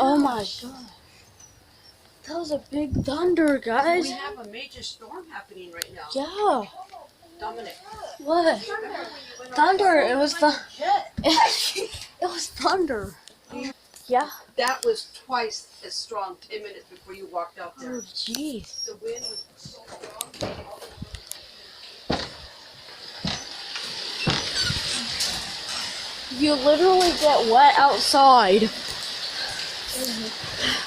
Oh my god. That was a big thunder, guys. We have a major storm happening right now. Yeah. Dominic. What? Thunder. It was the. It was thunder. Yeah. That was twice as strong 10 minutes before you walked out there. Oh, jeez. The wind was so strong. You literally get wet outside.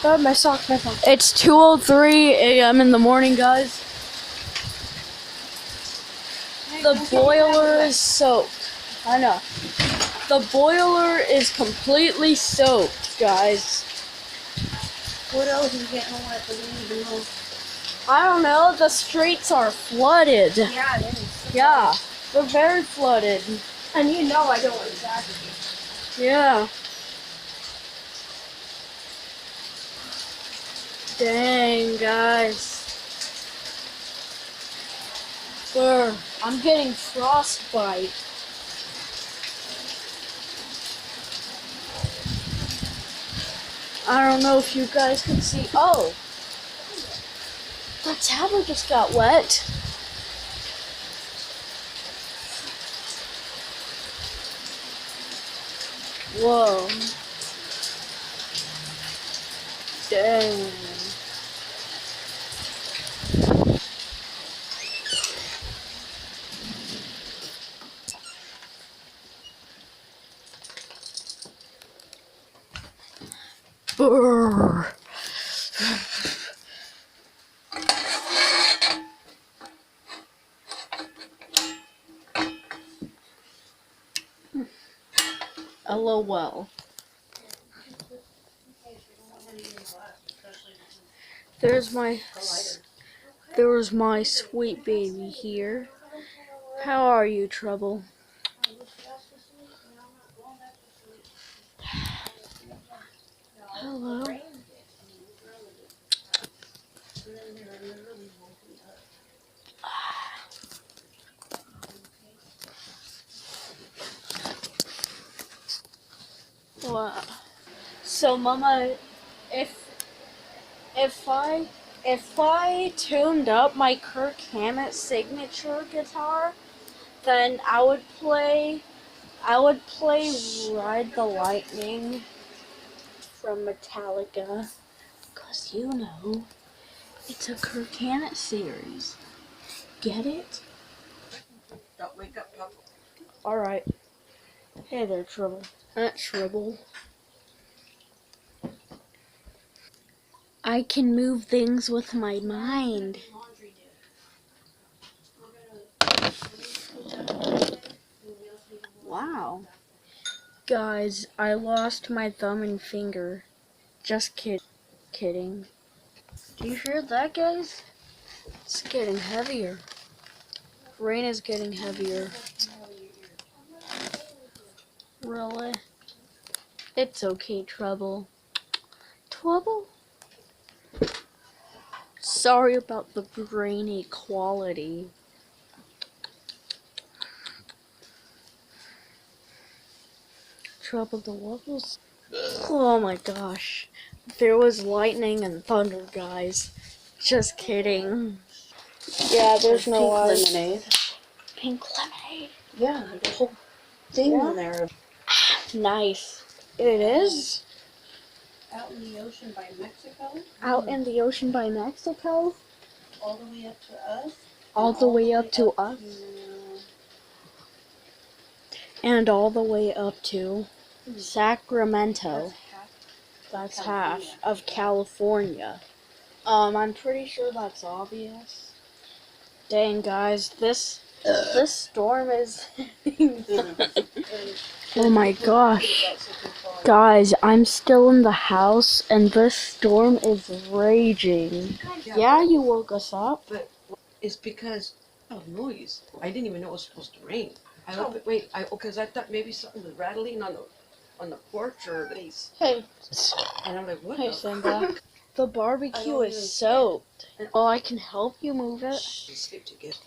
Oh, my sock. It's 2:03 a.m. in the morning, guys. The boiler is soaked. I know. The boiler is completely soaked, guys. What else is getting wet that we need to know? I don't know. The streets are flooded. Yeah, it is. Yeah, they're very flooded. And you know I don't exactly. Yeah. Dang, guys. I'm getting frostbite. I don't know if you guys can see. Oh, the tablet just got wet. Whoa. Dang. Brrr. LOL. There's my sweet baby here. How are you, Trouble? Hello. Wow. So, Mama, if I tuned up my Kirk Hammett signature guitar, then I would play Ride the Lightning from Metallica, 'cause you know it's a Kirk Hammett series. Get it? Don't wake up, Papa. All right. Hey there, Trouble. Not Trouble. I can move things with my mind. Wow. Guys, I lost my thumb and finger. Just kidding. Do you hear that, guys? It's getting heavier. Rain is getting heavier. Really? It's okay, Trouble. Trouble? Sorry about the grainy quality. Trouble the Waffles. Oh my gosh. There was lightning and thunder, guys. Just kidding. Yeah, there's no ice. Lemonade. Pink lemonade. Yeah, the whole thing in there. Nice. It is? Out in the ocean by Mexico. Out in the ocean by Mexico? All the way up to us. All the way up to us? And all the way up to Sacramento. That's half of California. I'm pretty sure that's obvious. Dang, guys, this storm is... Oh my gosh. Guys, I'm still in the house and this storm is raging. Yeah, you woke us up. But it's because of noise. I didn't even know it was supposed to rain. Because I thought maybe something was rattling on the porch or these. Hey. And I'm like, what? Hey, Simba. The barbecue is soaked. Oh, I can help you move it.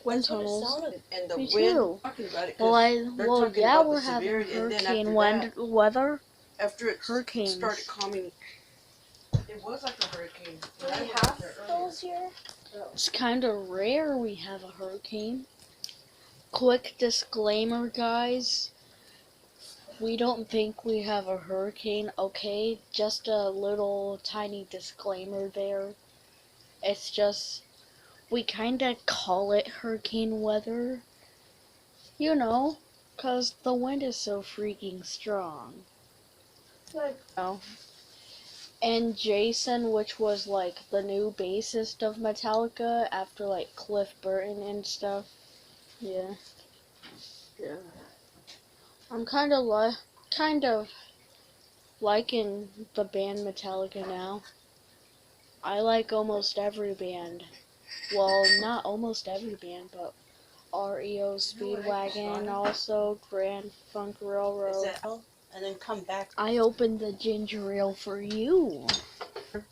Wind tunnels. And the Me wind. too. Talking about it, Well, yeah, we're having hurricane weather. After it Hurricanes. started calming, It was like a hurricane. Do when I we was have there earlier. those here? It's kind of rare we have a hurricane. Quick disclaimer, guys. We don't think we have a hurricane, okay? Just a little tiny disclaimer there. It's just, we kinda call it hurricane weather. You know, 'cause the wind is so freaking strong. Like, Oh. And Jason, which was like the new bassist of Metallica after like Cliff Burton and stuff. Yeah. Yeah. I'm kind of liking the band Metallica now. I like almost every band. Well, not almost every band, but REO Speedwagon, also Grand Funk is Railroad. that all? And then come back. I opened the ginger ale for you.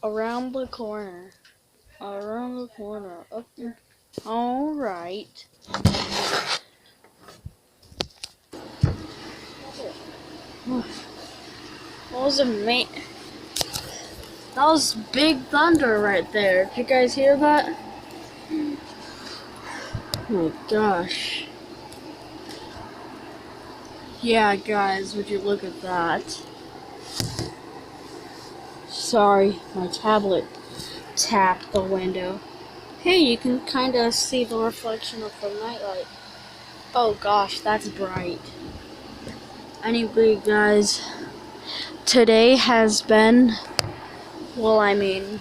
Around the corner. Around the corner. Up there. Alright. That was that was big thunder right there. Did you guys hear that? Oh my gosh. Yeah, guys, would you look at that? Sorry, my tablet tapped the window. Hey, you can kind of see the reflection of the nightlight. Oh gosh, that's bright. Anyway, guys, today has been, well, I mean,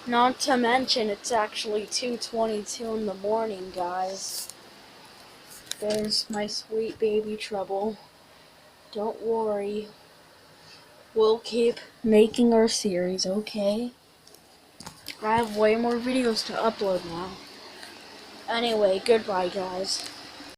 not to mention it's actually 2:22 in the morning, guys. There's my sweet baby Trouble. Don't worry. We'll keep making our series, okay? I have way more videos to upload now. Anyway, goodbye, guys.